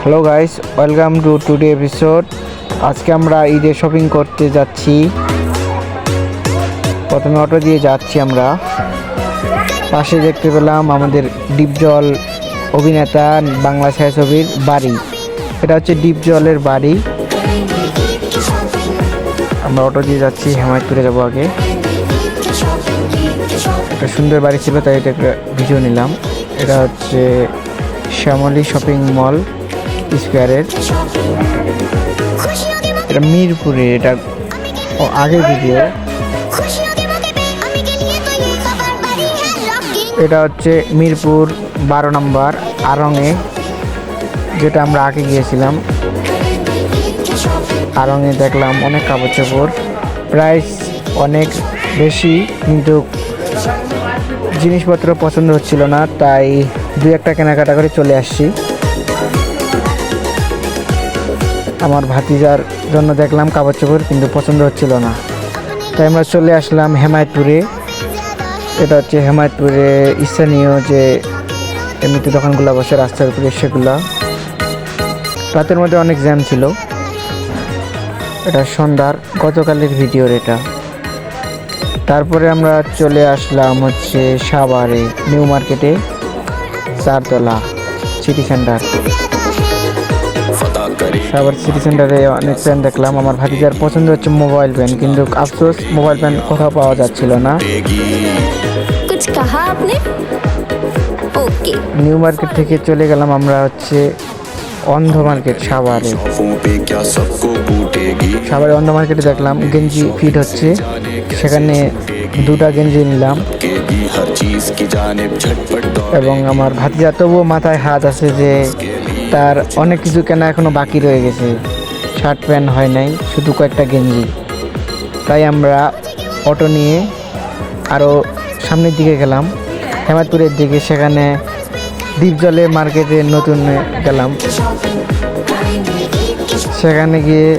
Hello guys, welcome to today episode. আজকে আমরা ঈদে শপিং করতে যাচ্ছি। প্রথমে অটো দিয়ে যাচ্ছি আমরা। পাশে দেখতে পেলাম আমাদের ডিপজল অভিনেতা বাংলা ছায়াছবির বাড়ি। এটা হচ্ছে ডিপজলের বাড়ি। আমরা অটো দিয়ে যাচ্ছি, হেমায়তপুরে যাবো আগে। একটা সুন্দর বাড়ি ছিল, তাই এটা একটা ভিডিও নিলাম। এটা হচ্ছে শ্যামলী শপিং মল স্কোয়ারের। এটা মিরপুরে, এটা আগের ভিডিও। এটা হচ্ছে মিরপুর 12 নম্বর আড়ংয়ে, যেটা আমরা আগে গিয়েছিলাম। আড়ংয়ে দেখলাম অনেক কাপড় চোপড়, প্রাইস অনেক বেশি, কিন্তু জিনিসপত্র পছন্দ হচ্ছিল না, তাই দুই একটা কেনাকাটা করে চলে আসছি। আমার ভাতিজার জন্য দেখলাম কাপড় চোপড়, কিন্তু পছন্দ হচ্ছিল না, তাই আমরা চলে আসলাম হেমায়তপুরে। এটা হচ্ছে হেমায়তপুরে স্থানীয় যে এমনিতে দোকানগুলো বসে রাস্তার উপরে, সেগুলা। রাতের মধ্যে অনেক জ্যাম ছিল। এটা সন্ধ্যার গতকালের ভিডিওর এটা। তারপরে আমরা চলে আসলাম হচ্ছে সাভারে নিউ মার্কেটে, 4 তলা সিটি সেন্টার। সাভার সিটি সেন্টারে অনেক পেন দেখলাম। আমার ভাতিজার পছন্দ হচ্ছে মোবাইল পেন, কিন্তু আফসোস মোবাইল পেন কোথাও পাওয়া যাচ্ছিল না। নিউ মার্কেট থেকে চলে গেলাম আমরা হচ্ছে অন্ধ মার্কেট সাভারে। সাভারে অন্ধ মার্কেটে দেখলাম গেঞ্জি ফিট হচ্ছে, সেখানে 2টা গেঞ্জি নিলাম। এবং আমার ভাতিজা তবুও মাথায় হাত আছে যে তার অনেক কিছু কেনা এখনো বাকি রয়ে গেছে, শার্ট প্যান্ট হয় নাই, শুধু কয়েকটা গেঞ্জি। তাই আমরা অটো নিয়ে আরও সামনের দিকে গেলাম, হেমায়তপুরের দিকে। সেখানে ডিপজলে মার্কেটে নতুন গেলাম। সেখানে গিয়ে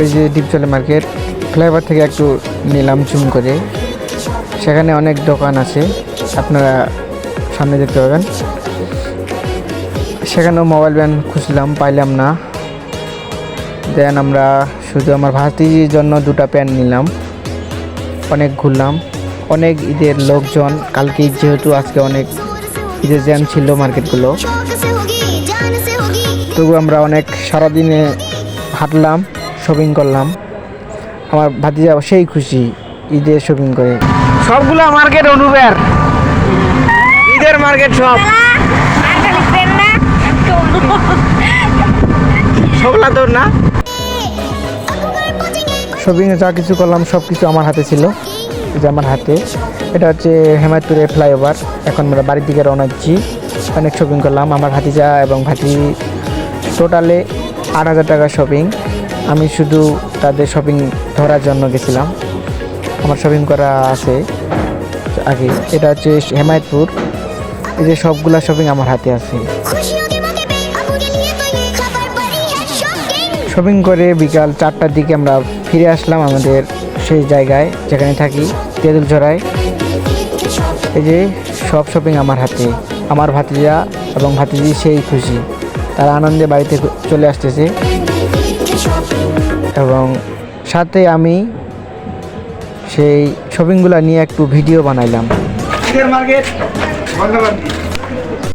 ওই যে ডিপজলে মার্কেট, ফ্লাইওভার থেকে একটু নিলাম জুম করে। সেখানে অনেক দোকান আছে, আপনারা সামনে দেখতে পাবেন। সেখানেও মোবাইল ব্যান খুঁজলাম, পাইলাম না। দেন আমরা শুধু আমার ভাতিজির জন্য 2টা প্যান্ট নিলাম। অনেক ঘুরলাম, অনেক ঈদের লোকজন। কালকে ঈদ যেহেতু, আজকে অনেক ঈদের জ্যাম ছিল মার্কেটগুলো। তবু আমরা অনেক সারাদিনে হাঁটলাম, শপিং করলাম। আমার ভাতিজা সেই খুশি ঈদের শপিং করে। সবগুলো মার্কেট অনুবের ঈদের মার্কেট, সবগুলা তোর না। শপিংয়ে যা কিছু করলাম সব কিছু আমার হাতে ছিল, যে আমার হাতে। এটা হচ্ছে হেমায়তপুরে ফ্লাইওভার। এখন আমরা বাড়ির দিকে রওনা দিচ্ছি। অনেক শপিং করলাম। আমার ভাতিজা এবং ভাতিজি টোটালে 8,000 টাকা শপিং। আমি শুধু তাদের শপিং ধরার জন্য গেছিলাম, আমার শপিং করা আছে আগে। এটা হচ্ছে হেমায়তপুর। এই যে সবগুলা শপিং আমার হাতে আছে। শপিং করে বিকাল 4টার দিকে আমরা ফিরে আসলাম আমাদের সেই জায়গায় যেখানে থাকি, তেঁতুলঝড়ায়। এই যে সব শপিং আমার হাতে। আমার ভাতিজা এবং ভাতিজি সেই খুশি, তারা আনন্দে বাড়িতে চলে আসতেছে। এবং সাথে আমি সেই শপিংগুলো নিয়ে একটু ভিডিও বানাইলাম।